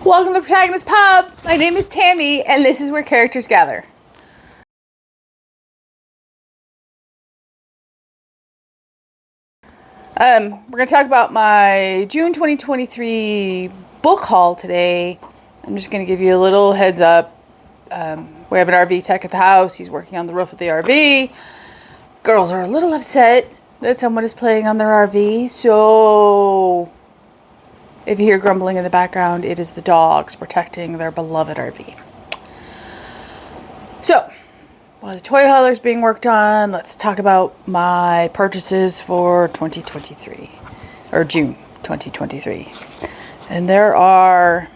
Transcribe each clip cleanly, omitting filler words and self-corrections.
Welcome to Protagonist Pub. My name is Tammy, and this is where characters gather. We're going to talk about my June 2023 book haul today. I'm just going to give you a little heads up. We have an RV tech at the house. He's working on the roof of the RV. Girls are a little upset that someone is playing on their RV, so if you hear grumbling in the background, it is the dogs protecting their beloved RV. So, while the toy hauler's being worked on, let's talk about my purchases for 2023, or June 2023. And there are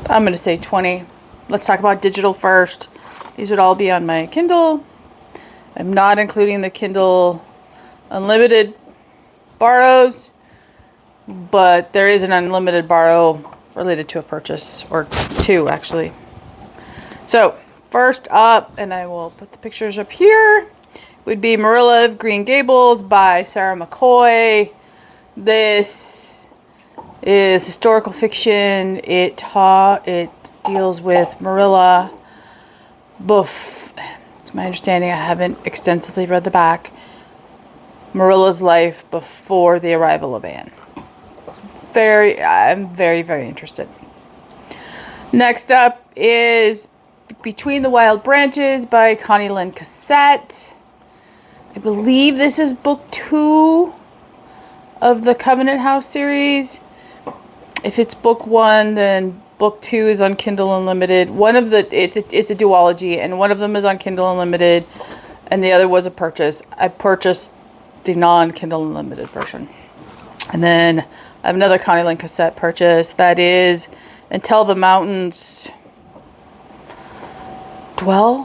I'm going to say 20. Let's talk about digital first. These would all be on my Kindle. I'm not including the Kindle Unlimited borrows, but there is an unlimited borrow related to a purchase, or two actually. So first up, and I will put the pictures up here, would be Marilla of Green Gables by Sarah McCoy. This is historical fiction. It deals with Marilla. It's my understanding, I haven't extensively read the back. Marilla's life before the arrival of Anne. I'm very, very interested. Next up is Between the Wild Branches by Connilyn Cossette. I believe this is book 2 of the Covenant House series. If it's book 1, then book 2 is on Kindle Unlimited. It's a duology, and one of them is on Kindle Unlimited, and the other was a purchase. I purchased the non-Kindle Unlimited version. And then I have another Connilyn Cossette purchase that is Until the Mountains Dwell,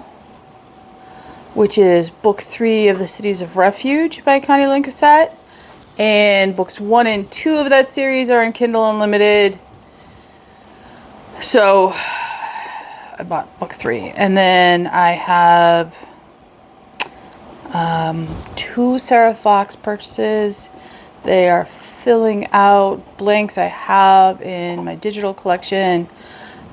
which is book 3 of the Cities of Refuge by Connilyn Cossette. And books 1 and 2 of that series are in Kindle Unlimited. So I bought book 3. And then I have 2 Sarah Fox purchases. They are filling out blanks I have in my digital collection.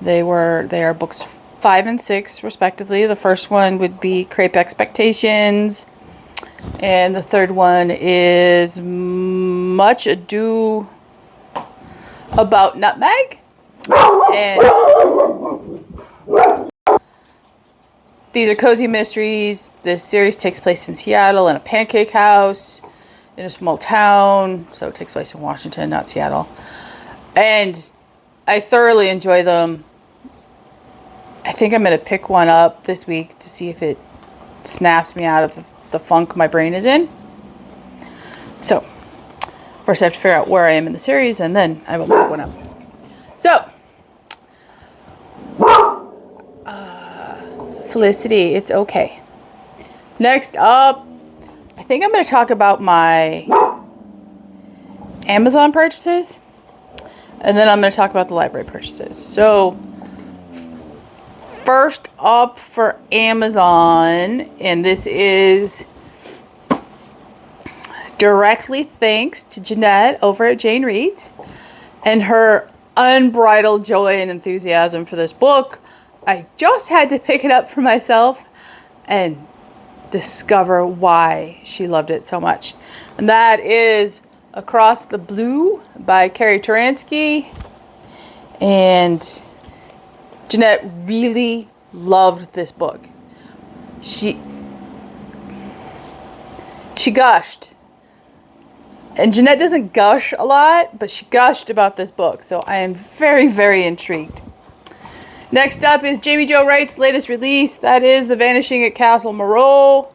They are books 5 and 6 respectively. The first one would be Crepe Expectations, and the third one is Much Ado About Nutmeg. And these are cozy mysteries. This series takes place in Seattle in a pancake house in a small town. So it takes place in Washington, not Seattle. And I thoroughly enjoy them. I think I'm going to pick one up this week to see if it snaps me out of the funk my brain is in. So first I have to figure out where I am in the series, and then I will pick one up. So Felicity, it's okay. Next up, I think I'm going to talk about my Amazon purchases, and then I'm going to talk about the library purchases. So first up for Amazon, and this is directly thanks to Jeanette over at Jane Reads and her unbridled joy and enthusiasm for this book. I just had to pick it up for myself and discover why she loved it so much. And that is Across the Blue by Carrie Turansky. And Jeanette really loved this book. She gushed. And Jeanette doesn't gush a lot, but she gushed about this book. So I am very, very intrigued. Next up is Jamie Jo Wright's latest release. That is The Vanishing at Castle Moreau.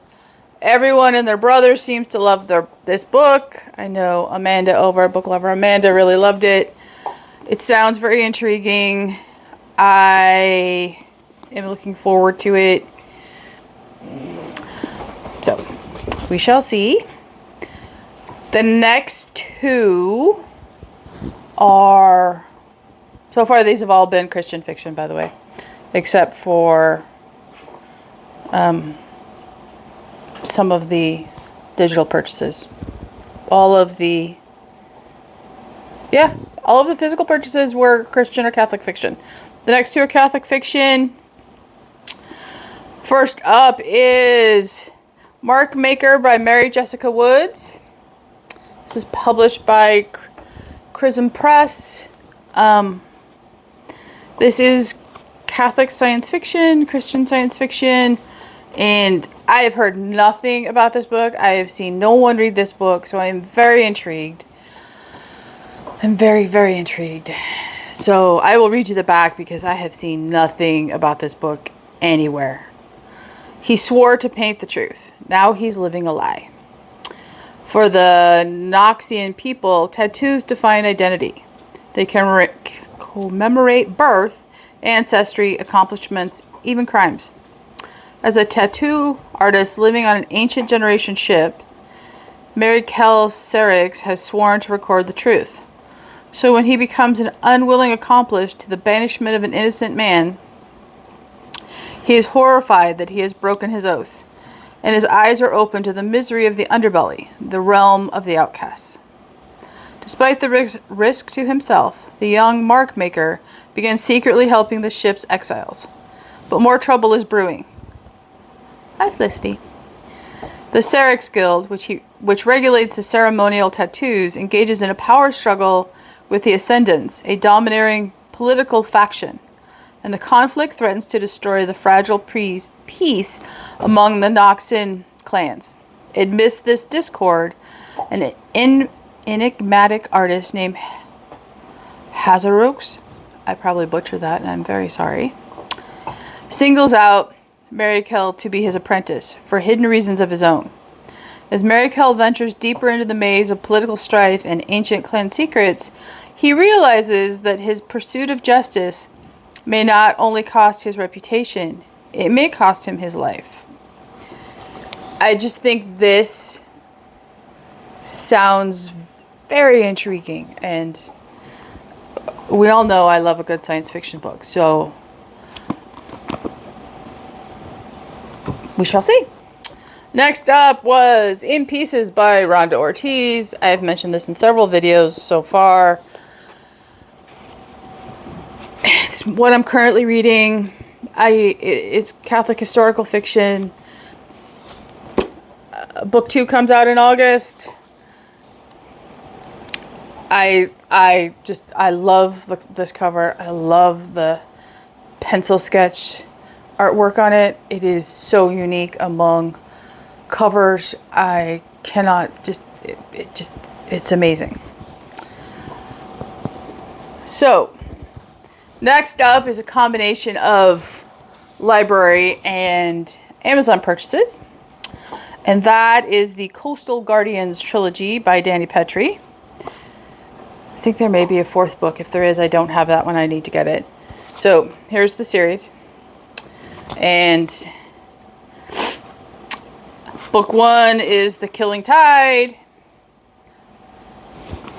Everyone and their brother seems to love this book. I know Amanda over at Book Lover Amanda really loved it. It sounds very intriguing. I am looking forward to it. So, we shall see. The next 2 are... So far, these have all been Christian fiction, by the way, except for some of the digital purchases. All of the Yeah, all of the physical purchases were Christian or Catholic fiction. The next two are Catholic fiction. First up is MarkMaker by Mary Jessica Woods. This is published by Chrism Press. This is Catholic science fiction, Christian science fiction, and I have heard nothing about this book. I have seen no one read this book, so I am very intrigued. I'm very, very intrigued. So I will read you the back because I have seen nothing about this book anywhere. He swore to paint the truth. Now he's living a lie. For the Noxian people, tattoos define identity. They can commemorate birth, ancestry, accomplishments, even crimes. As a tattoo artist living on an ancient generation ship, Mary Kell Serix has sworn to record the truth. So when he becomes an unwilling accomplice to the banishment of an innocent man, he is horrified that he has broken his oath, and his eyes are open to the misery of the underbelly, the realm of the outcasts. Despite the risk to himself, the young MarkMaker begins secretly helping the ship's exiles. But more trouble is brewing. Hi, Felicity. The Serix Guild, which regulates the ceremonial tattoos, engages in a power struggle with the Ascendants, a domineering political faction, and the conflict threatens to destroy the fragile peace among the Noxian clans. Amidst this discord, an enigmatic artist named Hazarox, I probably butchered that and I'm very sorry, singles out Marykell to be his apprentice for hidden reasons of his own. As Marykell ventures deeper into the maze of political strife and ancient clan secrets, he realizes that his pursuit of justice may not only cost his reputation, it may cost him his life. I just think this sounds very intriguing, and we all know I love a good science fiction book, so we shall see. Next up was In Pieces by Rhonda Ortiz. I've mentioned this in several videos so far. It's what I'm currently reading. It's Catholic historical fiction. Book 2 comes out in August. I love this cover. I love the pencil sketch artwork on it. It is so unique among covers. I cannot it's amazing. So next up is a combination of library and Amazon purchases, and that is the Coastal Guardians trilogy by Dani Pettrey. I think there may be a fourth book. If there is, I don't have that one. I need to get it. So here's the series. And book 1 is The Killing Tide.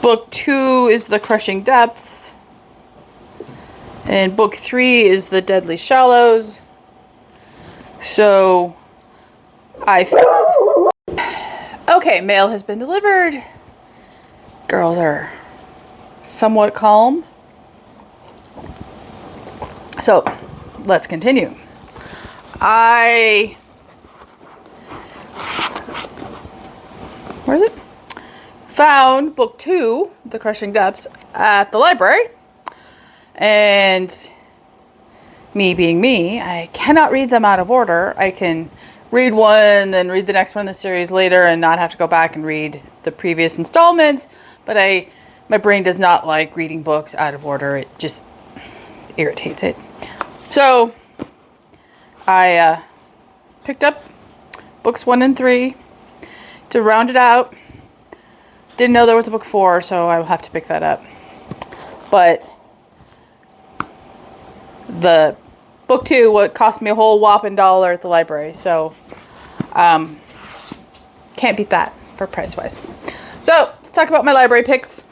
Book 2 is The Crushing Depths. And book 3 is The Deadly Shallows. So okay, mail has been delivered. Girls are somewhat calm. So let's continue. Where is it? Found book 2, The Crushing Depths, at the library. And me being me, I cannot read them out of order. I can read one, then read the next one in the series later and not have to go back and read the previous installments. But my brain does not like reading books out of order. It just irritates it. So I picked up books 1 and 3 to round it out. Didn't know there was a book 4, so I will have to pick that up. But the book 2 what cost me a whole whopping $1 at the library, so can't beat that for price wise. So let's talk about my library picks.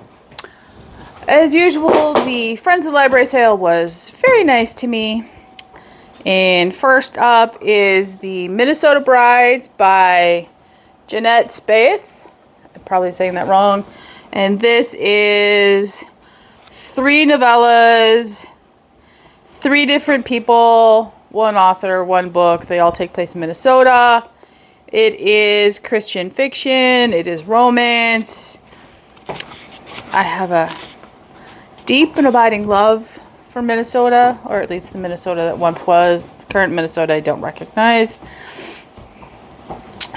As usual, the Friends of the Library sale was very nice to me. And first up is the Minnesota Brides by Jeanette Sapeith. I'm probably saying that wrong. And this is 3 novellas, 3 different people, 1 author, 1 book. They all take place in Minnesota. It is Christian fiction. It is romance. I have a deep and abiding love for Minnesota, or at least the Minnesota that once was. The current Minnesota I don't recognize.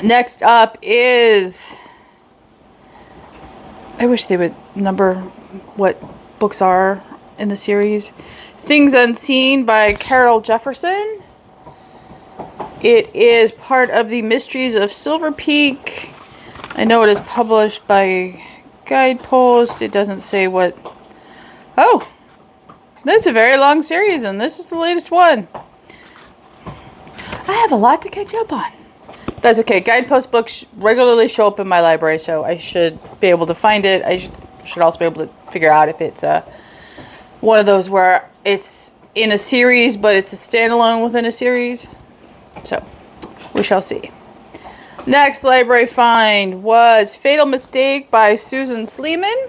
Next up is... I wish they would number what books are in the series. Things Unseen by Jefferson. It is part of the Mysteries of Silver Peak. I know it is published by Guidepost. It doesn't say what... Oh! That's a very long series, and this is the latest one. I have a lot to catch up on. That's okay. Guidepost books regularly show up in my library, so I should be able to find it. I should also be able to figure out if it's one of those where it's in a series, but it's a standalone within a series. So, we shall see. Next library find was Fatal Mistake by Susan Sleeman.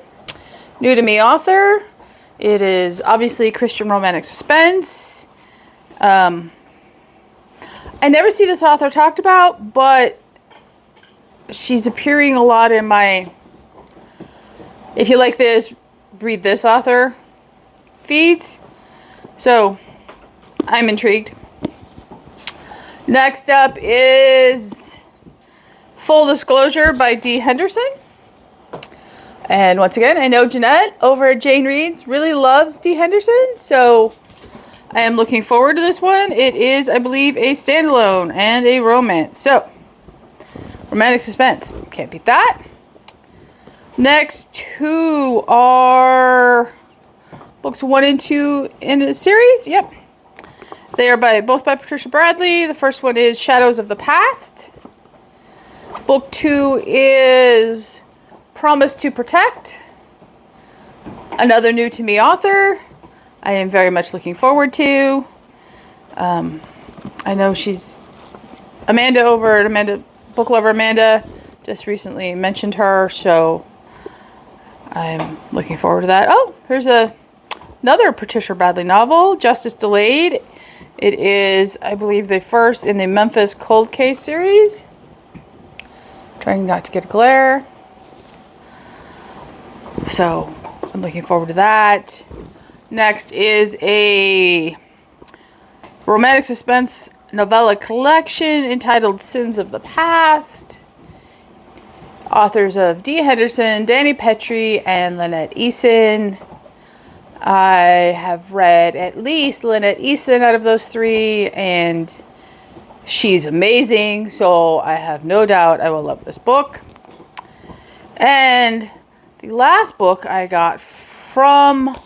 New to me author. It is obviously Christian romantic suspense. I never see this author talked about, but she's appearing a lot in my, if you like this, read this author feeds. So, I'm intrigued. Next up is Full Disclosure by D. Henderson. And once again, I know Jeanette over at Jane Reads really loves D. Henderson, so I am looking forward to this one. It is, I believe, a standalone and a romance. So, romantic suspense. Can't beat that. Next 2 are books 1 and 2 in a series. Yep. They are both by Patricia Bradley. The first one is Shadows of the Past. Book 2 is Promise to Protect. Another new to me author. I am very much looking forward to. I know she's Amanda over at Book Lover Amanda just recently mentioned her, so I'm looking forward to that. Oh, here's another Patricia Bradley novel, Justice Delayed. It is, I believe, the first in the Memphis Cold Case series. Trying not to get a glare. So, I'm looking forward to that. Next is a romantic suspense novella collection entitled Sins of the Past. Authors of D. Henderson, Dani Pettrey, and Lynette Eason. I have read at least Lynette Eason out of those 3, and she's amazing, so I have no doubt I will love this book. And the last book I got from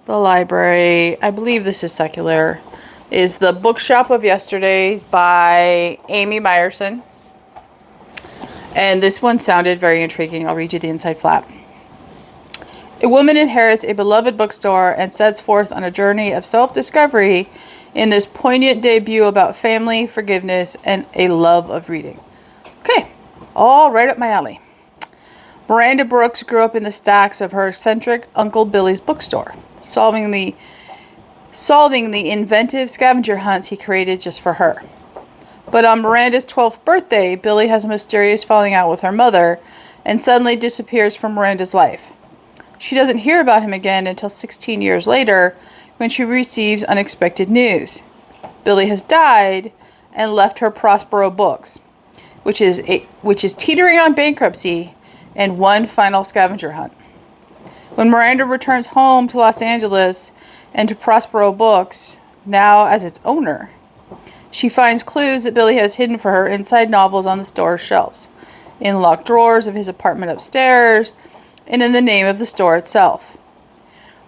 the library, I believe this is secular, is The Bookshop of Yesterdays by Amy Meyerson. And this one sounded very intriguing. I'll read you the inside flap. A woman inherits a beloved bookstore and sets forth on a journey of self-discovery in this poignant debut about family, forgiveness, and a love of reading. Okay, all right up my alley. Miranda Brooks grew up in the stacks of her eccentric Uncle Billy's bookstore, solving the inventive scavenger hunts he created just for her. But on Miranda's 12th birthday, Billy has a mysterious falling out with her mother and suddenly disappears from Miranda's life. She doesn't hear about him again until 16 years later when she receives unexpected news. Billy has died and left her Prospero Books, which is teetering on bankruptcy and one final scavenger hunt. When Miranda returns home to Los Angeles and to Prospero Books, now as its owner, she finds clues that Billy has hidden for her inside novels on the store's shelves, in locked drawers of his apartment upstairs, and in the name of the store itself.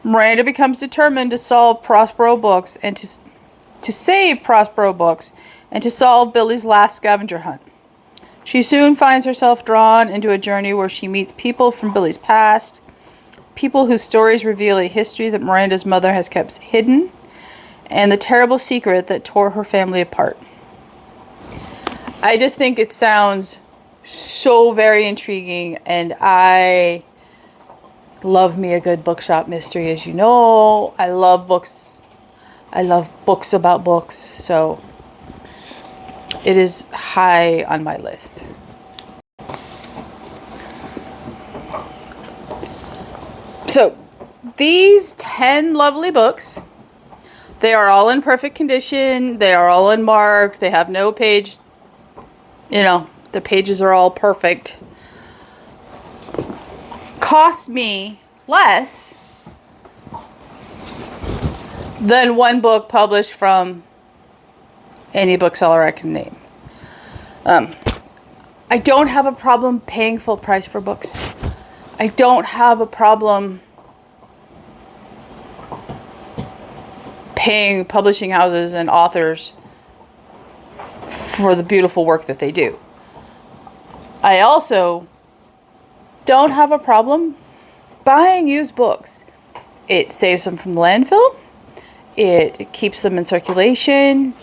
Miranda becomes determined to solve Prospero Books and to save Prospero Books and to solve Billy's last scavenger hunt. She soon finds herself drawn into a journey where she meets people from Billy's past, people whose stories reveal a history that Miranda's mother has kept hidden, and the terrible secret that tore her family apart. I just think it sounds so very intriguing, and I love me a good bookshop mystery, as you know. I love books. I love books about books. So it is high on my list. So these 10 lovely books, they are all in perfect condition. They are all unmarked. They have no page, the pages are all perfect. Cost me less than one book published from any bookseller I can name. I don't have a problem paying full price for books. I don't have a problem paying publishing houses and authors for the beautiful work that they do. I also don't have a problem buying used books. It saves them from the landfill. It keeps them in circulation.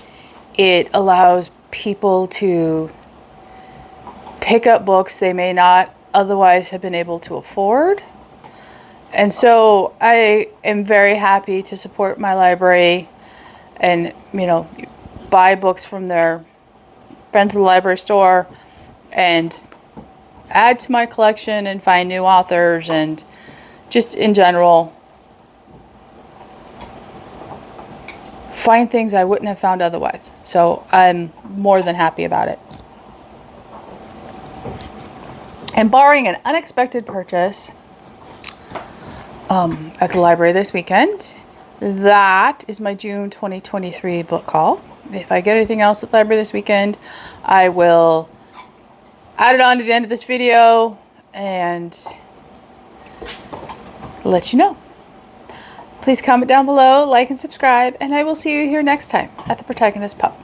It allows people to pick up books they may not otherwise have been able to afford. And so I am very happy to support my library and, buy books from their friends of the library store and add to my collection and find new authors and just in general find things I wouldn't have found otherwise. So I'm more than happy about it. And barring an unexpected purchase at the library this weekend, that is my June 2023 book haul. If I get anything else at the library this weekend, I will add it on to the end of this video and let you know. Please comment down below, like and subscribe, and I will see you here next time at the Protagonist Pub.